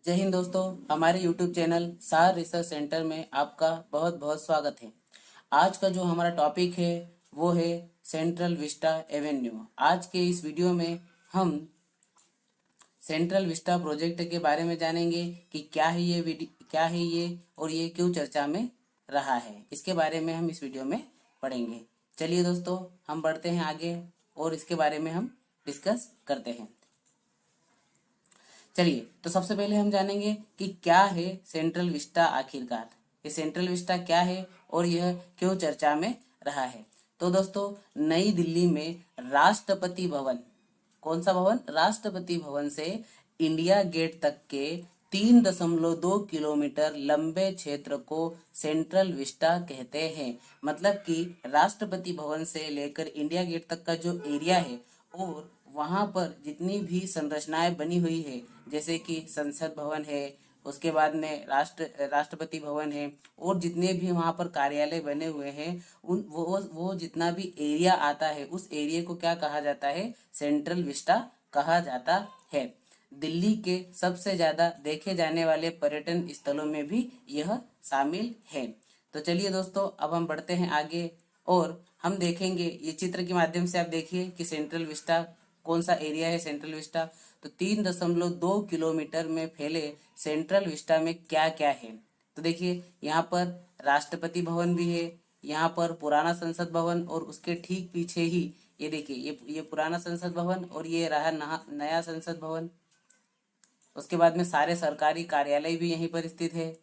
जय हिंद दोस्तों। हमारे YouTube चैनल सार रिसर्च सेंटर में आपका बहुत बहुत स्वागत है। आज का जो हमारा टॉपिक है वो है सेंट्रल विस्टा एवेन्यू। आज के इस वीडियो में हम सेंट्रल विस्टा प्रोजेक्ट के बारे में जानेंगे कि क्या है ये और ये क्यों चर्चा में रहा है। इसके बारे में हम इस वीडियो में पढ़ेंगे। चलिए दोस्तों, हम बढ़ते हैं आगे और इसके बारे में हम डिस्कस करते हैं। चलिए, तो सबसे पहले हम जानेंगे कि क्या है सेंट्रल विस्टा। आखिरकार ये सेंट्रल विस्टा क्या है और यह क्यों चर्चा में रहा है। तो दोस्तों, नई दिल्ली में राष्ट्रपति भवन, कौन सा भवन? राष्ट्रपति भवन से इंडिया गेट तक के 3.2 किलोमीटर लंबे क्षेत्र को सेंट्रल विस्टा कहते हैं। मतलब कि राष्ट्रपति भवन से लेकर इंडिया गेट तक का जो एरिया है और वहाँ पर जितनी भी संरचनाएं बनी हुई है, जैसे कि संसद भवन है, उसके बाद में राष्ट्रपति भवन है और जितने भी वहाँ पर कार्यालय बने हुए हैं, उन वो जितना भी एरिया आता है उस एरिया को क्या कहा जाता है? सेंट्रल विस्टा कहा जाता है। दिल्ली के सबसे ज़्यादा देखे जाने वाले पर्यटन स्थलों में भी यह शामिल है। तो चलिए दोस्तों, अब हम बढ़ते हैं आगे और हम देखेंगे, ये चित्र के माध्यम से आप देखिए कि सेंट्रल विस्टा कौन सा एरिया है। सेंट्रल विस्टा तो 3.2 किलोमीटर में फैले सेंट्रल विस्टा में क्या क्या है। तो देखिए, यहाँ पर राष्ट्रपति भवन भी है, यहाँ पर पुराना संसद भवन और उसके ठीक पीछे ही ये देखिए, ये पुराना संसद भवन और ये रहा नया संसद भवन। उसके बाद में सारे सरकारी कार्यालय भी यहीं पर स्थित है,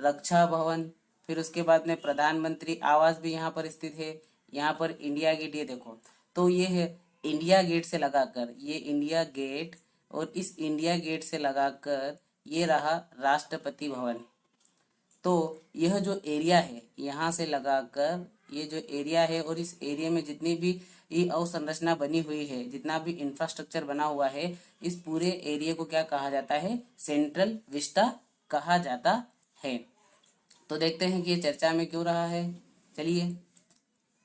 रक्षा भवन, फिर उसके बाद में प्रधानमंत्री आवास भी यहाँ पर स्थित है। यहाँ पर इंडिया गेट, ये देखो, तो ये है इंडिया गेट से लगाकर, ये इंडिया गेट और इस इंडिया गेट से लगाकर ये रहा राष्ट्रपति भवन। तो यह जो एरिया है यहाँ से लगाकर ये जो एरिया है और इस एरिया में जितनी भी ये अवसंरचना बनी हुई है, जितना भी इंफ्रास्ट्रक्चर बना हुआ है, इस पूरे एरिया को क्या कहा जाता है? सेंट्रल विस्टा कहा जाता है। तो देखते हैं कि ये चर्चा में क्यों रहा है। चलिए,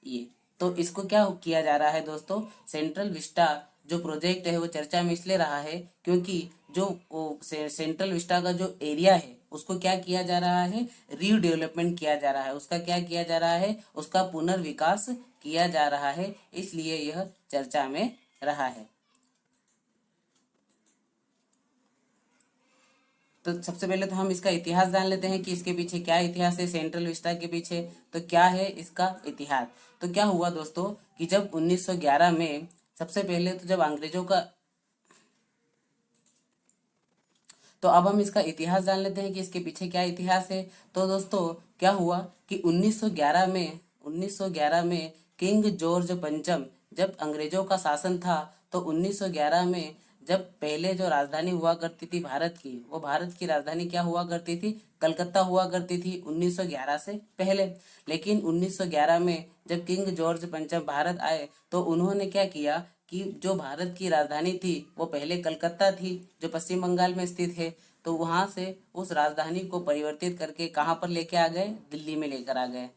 ये तो इसको क्या किया जा रहा है दोस्तों? सेंट्रल विस्टा जो प्रोजेक्ट है वो चर्चा में इसलिए रहा है क्योंकि जो सेंट्रल विस्टा का जो एरिया है उसको क्या किया जा रहा है? रीडेवलपमेंट किया जा रहा है। उसका क्या किया जा रहा है? उसका पुनर्विकास किया जा रहा है, इसलिए यह चर्चा में रहा है। तो सबसे पहले तो हम इसका इतिहास जान लेते हैं कि इसके पीछे क्या इतिहास है। सेंट्रल विस्टा के पीछे तो क्या है इसका इतिहास। तो क्या हुआ दोस्तों कि जब 1911 में, सबसे पहले तो जब अंग्रेजों का, तो अब हम इसका इतिहास जान लेते हैं कि इसके पीछे क्या इतिहास है। तो दोस्तों, क्या हुआ कि 1911 में किंग जॉर्ज पंचम, जब अंग्रेजों का शासन था, तो 1911 में जब पहले जो राजधानी हुआ करती थी भारत की, वो भारत की राजधानी क्या हुआ करती थी? कलकत्ता हुआ करती थी 1911 से पहले। लेकिन 1911 में जब किंग जॉर्ज पंचम भारत आए तो उन्होंने क्या किया कि जो भारत की राजधानी थी वो पहले कलकत्ता थी, जो पश्चिम बंगाल में स्थित है, तो वहां से उस राजधानी को परिवर्तित करके कहाँ पर लेके आ गए? दिल्ली में लेकर आ गए।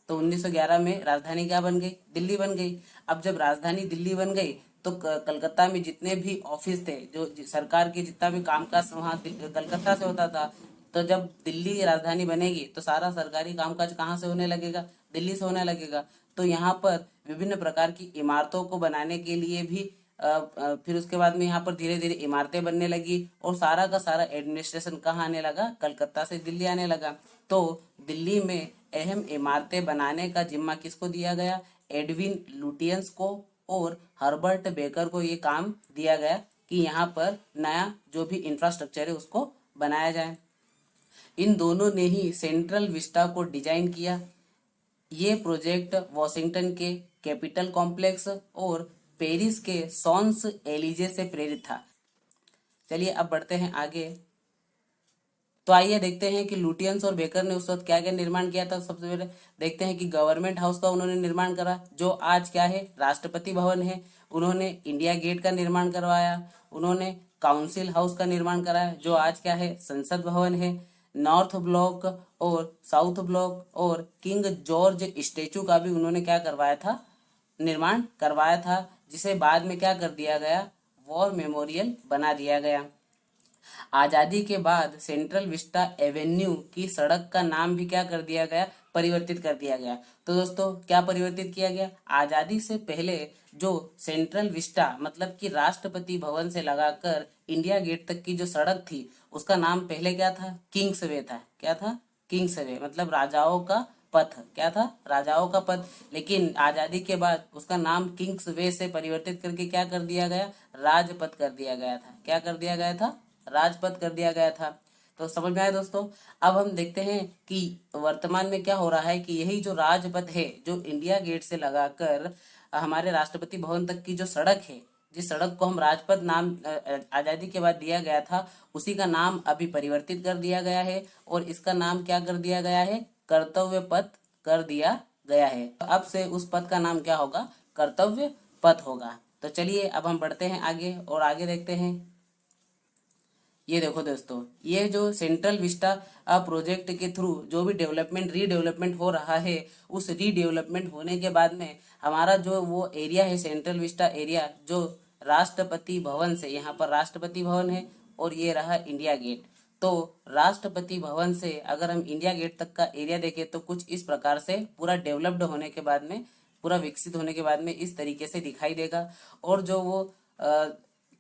तो 1911 में राजधानी क्या बन गई? दिल्ली बन गई। अब जब राजधानी दिल्ली बन गई तो कलकत्ता में जितने भी ऑफिस थे, जो सरकार के जितना भी कामकाज वहाँ कलकत्ता से होता था, तो जब दिल्ली राजधानी बनेगी तो सारा सरकारी कामकाज कहाँ से होने लगेगा? दिल्ली से होने लगेगा। तो यहाँ पर विभिन्न प्रकार की इमारतों को बनाने के लिए भी फिर उसके बाद में यहाँ पर धीरे धीरे इमारतें बनने लगी और सारा का सारा एडमिनिस्ट्रेशन कहाँ आने लगा? कलकत्ता से दिल्ली आने लगा। तो दिल्ली में अहम इमारतें बनाने का जिम्मा किसको दिया गया? एडविन लुटियंस को और हर्बर्ट बेकर को ये काम दिया गया कि यहाँ पर नया जो भी इंफ्रास्ट्रक्चर है उसको बनाया जाए। इन दोनों ने ही सेंट्रल विस्टा को डिजाइन किया। ये प्रोजेक्ट वॉशिंगटन के कैपिटल कॉम्प्लेक्स और पेरिस के सॉन्स एलिजे से प्रेरित था। चलिए, अब बढ़ते हैं आगे। तो आइए देखते हैं कि लुटियंस और बेकर ने उस वक्त क्या क्या निर्माण किया था। सबसे पहले देखते हैं कि गवर्नमेंट हाउस का उन्होंने निर्माण करा, जो आज क्या है? राष्ट्रपति भवन है। उन्होंने इंडिया गेट का निर्माण करवाया। उन्होंने काउंसिल हाउस का निर्माण कराया, जो आज क्या है? संसद भवन है। नॉर्थ ब्लॉक और साउथ ब्लॉक और किंग जॉर्ज स्टेचू का भी उन्होंने क्या करवाया था? निर्माण करवाया था, जिसे बाद में क्या कर दिया गया? वॉर मेमोरियल बना दिया गया। आजादी के बाद सेंट्रल विस्टा एवेन्यू की सड़क का नाम भी क्या कर दिया गया, परिवर्तित कर दिया गया। तो दोस्तों क्या परिवर्तित किया गया, आजादी से पहले जो सेंट्रल विस्टा मतलब कि राष्ट्रपति भवन से लगाकर इंडिया गेट तक की जो सड़क थी उसका नाम पहले क्या था, किंग्स वे था। क्या था, किंग्स वे मतलब राजाओं का पथ। क्या था, राजाओं का पथ। लेकिन आजादी के बाद उसका नाम किंग्स वे से परिवर्तित करके क्या कर दिया गया, राजपथ कर दिया गया था। क्या कर दिया गया था, राजपथ कर दिया गया था। तो समझ में आया दोस्तों। अब हम देखते हैं कि वर्तमान में क्या हो रहा है कि यही जो राजपथ है जो इंडिया गेट से लगाकर हमारे राष्ट्रपति भवन तक की जो सड़क है, जिस सड़क को हम राजपथ नाम आजादी के बाद दिया गया था, उसी का नाम अभी परिवर्तित कर दिया गया है और इसका नाम क्या कर दिया गया है, कर्तव्य पथ कर दिया गया है। तो अब से उस पथ का नाम क्या होगा, कर्तव्य पथ होगा। तो चलिए अब हम बढ़ते हैं आगे और आगे देखते हैं। ये देखो दोस्तों, ये जो सेंट्रल विस्टा प्रोजेक्ट के थ्रू जो भी डेवलपमेंट रीडेवलपमेंट हो रहा है, उस रीडेवलपमेंट होने के बाद में हमारा जो वो एरिया है सेंट्रल विस्टा एरिया, जो राष्ट्रपति भवन से, यहाँ पर राष्ट्रपति भवन है और ये रहा इंडिया गेट। तो राष्ट्रपति भवन से अगर हम इंडिया गेट तक का एरिया देखें तो कुछ इस प्रकार से पूरा डेवलप्ड होने के बाद में, पूरा विकसित होने के बाद में इस तरीके से दिखाई देगा। और जो वो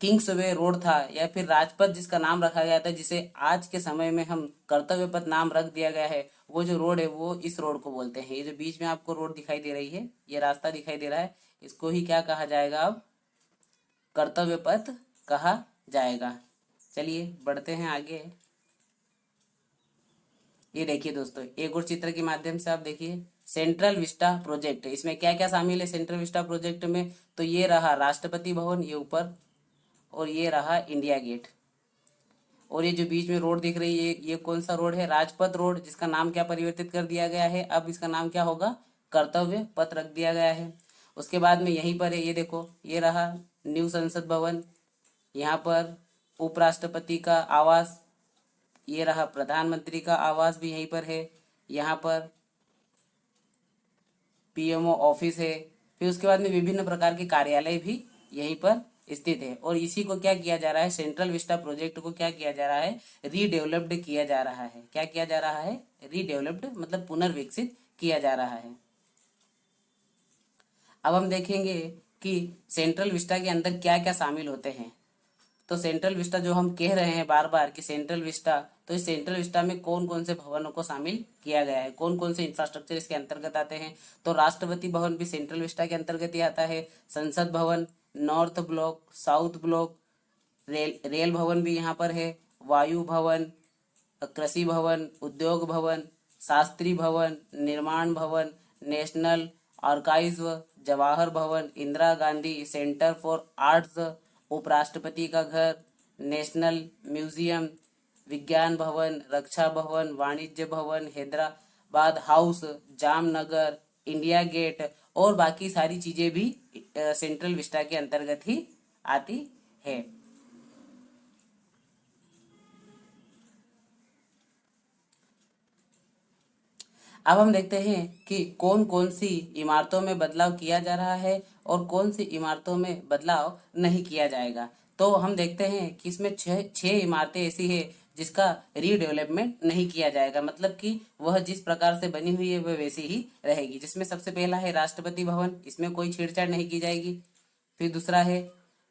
किंग्स वे रोड था या फिर राजपथ जिसका नाम रखा गया था, जिसे आज के समय में हम कर्तव्य पथ नाम रख दिया गया है, वो जो रोड है वो इस रोड को बोलते हैं। ये जो बीच में आपको रोड दिखाई दे रही है, ये रास्ता दिखाई दे रहा है, इसको ही क्या कहा जाएगा, अब कर्तव्य पथ कहा जाएगा। चलिए बढ़ते हैं आगे। ये देखिए दोस्तों, एक और चित्र के माध्यम से आप देखिए, सेंट्रल विस्टा प्रोजेक्ट, इसमें क्या क्या शामिल है सेंट्रल विस्टा प्रोजेक्ट में। तो ये रहा राष्ट्रपति भवन, ये ऊपर, और ये रहा इंडिया गेट। और ये जो बीच में रोड दिख रही है, ये कौन सा रोड है, राजपथ रोड, जिसका नाम क्या परिवर्तित कर दिया गया है, अब इसका नाम क्या होगा, कर्तव्य पथ रख दिया गया है। उसके बाद में यहीं पर है, ये देखो, ये रहा न्यू संसद भवन, यहाँ पर उपराष्ट्रपति का आवास, ये रहा प्रधानमंत्री का आवास भी यहीं पर है, यहाँ पर पीएमओ ऑफिस है। फिर उसके बाद में विभिन्न प्रकार के कार्यालय भी यहीं पर स्थित है। और इसी को क्या किया जा रहा है, सेंट्रल विस्टा प्रोजेक्ट को क्या किया जा रहा है, रीडेवलप्ड किया जा रहा है। क्या किया जा रहा है, रीडेवलप्ड मतलब पुनर्विकसित किया जा रहा है। अब हम देखेंगे कि सेंट्रल विस्टा के अंदर क्या क्या शामिल होते हैं। तो सेंट्रल विस्टा जो हम कह रहे हैं बार बार कि सेंट्रल विस्टा, तो इस सेंट्रल विस्टा में कौन कौन से भवनों को शामिल किया गया है, कौन कौन से इंफ्रास्ट्रक्चर इसके अंतर्गत आते हैं। तो राष्ट्रपति भवन भी सेंट्रल विस्टा के अंतर्गत ही आता है, संसद भवन, north block, south block, rail भवन भी यहाँ पर है, वायु भवन, कृषि भवन, उद्योग भवन, शास्त्री भवन, निर्माण भवन, नेशनल आर्काइव, जवाहर भवन, Indira Gandhi centre for arts, उपराष्ट्रपति का घर, नेशनल म्यूजियम, विज्ञान भवन, रक्षा Bhavan, Vanijya Bhavan, Hyderabad house, Jamnagar, India gate और बाकी सारी चीजें भी सेंट्रल विस्टा के अंतर्गत ही आती है। अब हम देखते हैं कि कौन कौन सी इमारतों में बदलाव किया जा रहा है और कौन सी इमारतों में बदलाव नहीं किया जाएगा। तो हम देखते हैं कि इसमें छह इमारतें ऐसी है जिसका रीडेवलपमेंट नहीं किया जाएगा, मतलब कि वह जिस प्रकार से बनी हुई है वह वैसी ही रहेगी। जिसमें सबसे पहला है राष्ट्रपति भवन, इसमें कोई छेड़छाड़ नहीं की जाएगी। फिर दूसरा है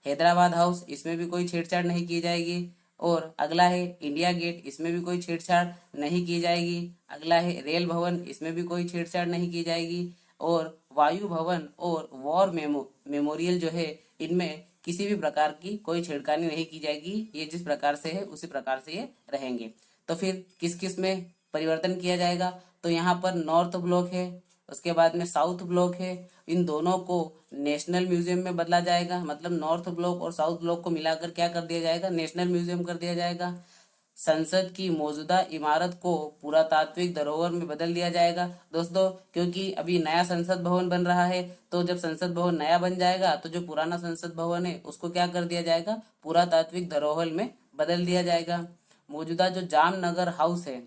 हैदराबाद हाउस, इसमें भी कोई छेड़छाड़ नहीं की जाएगी। और अगला है इंडिया गेट, इसमें भी कोई छेड़छाड़ नहीं की जाएगी। अगला है रेल भवन, इसमें भी कोई छेड़छाड़ नहीं की जाएगी। और वायु भवन और वॉर मेमोरियल जो है, इनमें किसी भी प्रकार की कोई छेड़खानी नहीं की जाएगी। ये जिस प्रकार से है उसी प्रकार से ये रहेंगे। तो फिर किस किस में परिवर्तन किया जाएगा, तो यहाँ पर नॉर्थ ब्लॉक है, उसके बाद में साउथ ब्लॉक है, इन दोनों को नेशनल म्यूजियम में बदला जाएगा। मतलब नॉर्थ ब्लॉक और साउथ ब्लॉक को मिलाकर क्या कर दिया जाएगा, नेशनल म्यूजियम कर दिया जाएगा। संसद की मौजूदा इमारत को पुरातात्विक धरोहर में बदल दिया जाएगा दोस्तों, क्योंकि अभी नया संसद भवन बन रहा है। तो जब संसद भवन नया बन जाएगा तो जो पुराना संसद भवन है उसको क्या कर दिया जाएगा, पुरातात्विक धरोहर में बदल दिया जाएगा। मौजूदा जो जामनगर हाउस है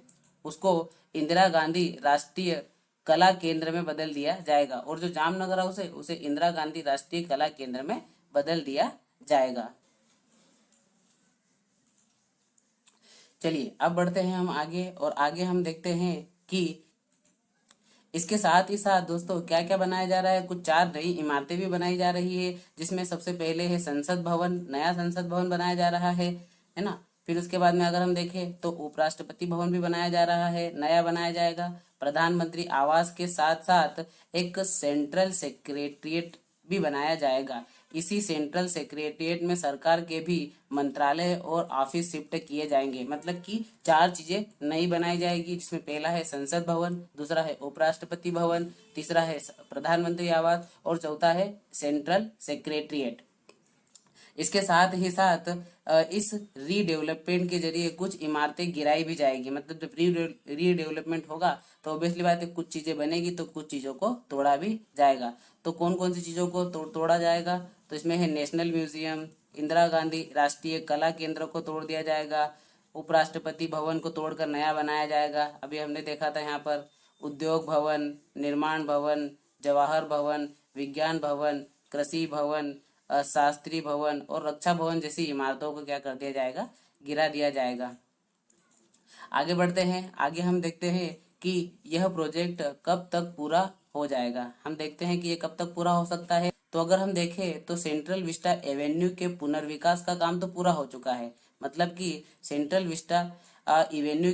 उसको इंदिरा गांधी राष्ट्रीय कला केंद्र में बदल दिया जाएगा। और जो जामनगर हाउस है उसे इंदिरा गांधी राष्ट्रीय कला केंद्र में बदल दिया जाएगा। चलिए अब बढ़ते हैं हम आगे, और आगे हम देखते हैं कि इसके साथ ही साथ दोस्तों क्या क्या बनाया जा रहा है। कुछ 4 नई इमारतें भी बनाई जा रही है, जिसमें सबसे पहले है संसद भवन, नया संसद भवन बनाया जा रहा है ना। फिर उसके बाद में अगर हम देखें तो उपराष्ट्रपति भवन भी बनाया जा रहा है, नया बनाया जाएगा। प्रधानमंत्री आवास के साथ साथ एक सेंट्रल सेक्रेटरिएट भी बनाया जाएगा। इसी सेंट्रल सेक्रेटरिएट में सरकार के भी मंत्रालय और ऑफिस शिफ्ट किए जाएंगे। मतलब कि 4 चीजें नई बनाई जाएगी, जिसमें पहला है संसद भवन, दूसरा है उपराष्ट्रपति भवन, तीसरा है प्रधानमंत्री आवास, और चौथा है सेंट्रल सेक्रेटरिएट। इसके साथ ही साथ इस रीडेवलपमेंट के जरिए कुछ इमारतें गिराई भी जाएगी। मतलब जब रीडेवलपमेंट होगा तो ऑब्वियसली बात है कुछ चीजें बनेगी तो कुछ चीजों को तोड़ा भी जाएगा। तो कौन कौन सी चीजों को तोड़ा जाएगा, तो इसमें है नेशनल म्यूजियम, इंदिरा गांधी राष्ट्रीय कला केंद्र को तोड़ दिया जाएगा, उपराष्ट्रपति भवन को तोड़कर नया बनाया जाएगा। अभी हमने देखा था यहाँ पर उद्योग भवन, निर्माण भवन, जवाहर भवन, विज्ञान भवन, कृषि भवन, शास्त्री भवन और रक्षा भवन जैसी इमारतों को क्या कर दिया जाएगा, गिरा दिया जाएगा। आगे बढ़ते हैं, आगे हम देखते हैं कि यह प्रोजेक्ट कब तक पूरा हो जाएगा। हम देखते हैं कि ये कब तक पूरा हो सकता है। तो अगर हम देखें तो सेंट्रल विस्टा एवेन्यू के पुनर्विकास का काम तो पूरा हो चुका है। मतलब कि सेंट्रल विस्टा इवेन्यू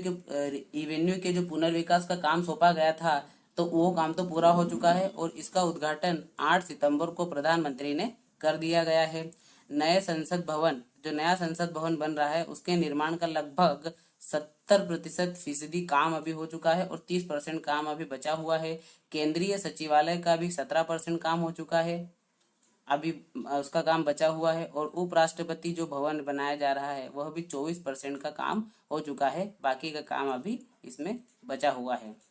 के जो पुनर्विकास का काम सौंपा गया था तो वो काम तो पूरा हो चुका है, और इसका उद्घाटन 8 सितंबर को प्रधानमंत्री ने कर दिया गया है। नए संसद भवन, जो नया संसद भवन बन रहा है उसके निर्माण का लगभग 70% काम अभी हो चुका है, और 30% काम अभी बचा हुआ है। केंद्रीय सचिवालय का भी 17% काम हो चुका है, अभी उसका काम बचा हुआ है। और उपराष्ट्रपति जो भवन बनाया जा रहा है वह भी 24% का काम हो चुका है, बाकी का काम अभी इसमें बचा हुआ है।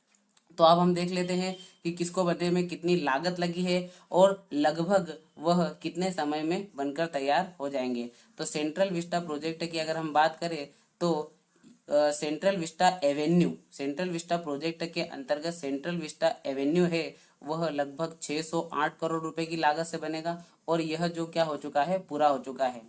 तो अब हम देख लेते हैं कि किसको बनने में कितनी लागत लगी है और लगभग वह कितने समय में बनकर तैयार हो जाएंगे। तो सेंट्रल विस्टा प्रोजेक्ट की अगर हम बात करें तो सेंट्रल विस्टा प्रोजेक्ट के अंतर्गत सेंट्रल विस्टा एवेन्यू है वह लगभग 608 करोड़ रुपए की लागत से बनेगा, और यह जो क्या हो चुका है, पूरा हो चुका है।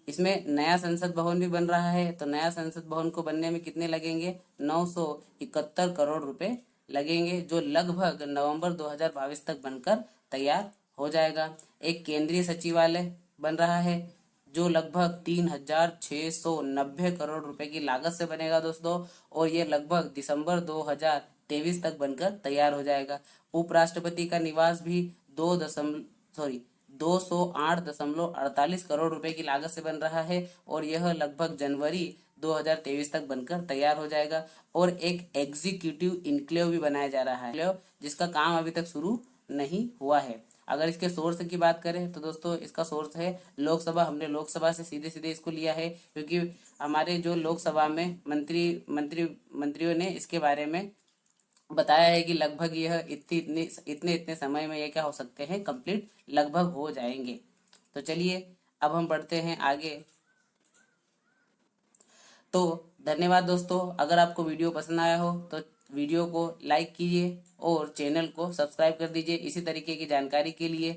इसमें नया संसद भवन भी बन रहा है, तो नया संसद भवन को बनने में कितने लगेंगे, 971 करोड़ रुपए लगेंगे, जो लगभग नवंबर 2022 तक बनकर तैयार हो जाएगा। एक केंद्रीय सचिवालय बन रहा है जो लगभग 3690 करोड़ रुपए की लागत से बनेगा दोस्तों, और ये लगभग दिसंबर 2023 तक बनकर तैयार हो जाएगा। उपराष्ट्रपति का निवास भी 208.48 करोड़ रुपए की लागत से बन रहा है, और यह लगभग जनवरी 2023 तक बनकर तैयार हो जाएगा। और एक एग्जीक्यूटिव इनक्लेव भी बनाया जा रहा है, जिसका काम अभी तक शुरू नहीं हुआ है। अगर इसके सोर्स की बात करें तो दोस्तों इसका सोर्स है लोकसभा। हमने लोकसभा से सीधे सीधे इसको लिया है, क्योंकि हमारे जो लोकसभा में मंत्रियों ने इसके बारे में बताया है कि लगभग यह इतने समय में ये क्या हो सकते हैं, कंप्लीट लगभग हो जाएंगे। तो चलिए अब हम बढ़ते हैं आगे। तो धन्यवाद दोस्तों, अगर आपको वीडियो पसंद आया हो तो वीडियो को लाइक कीजिए और चैनल को सब्सक्राइब कर दीजिए इसी तरीके की जानकारी के लिए।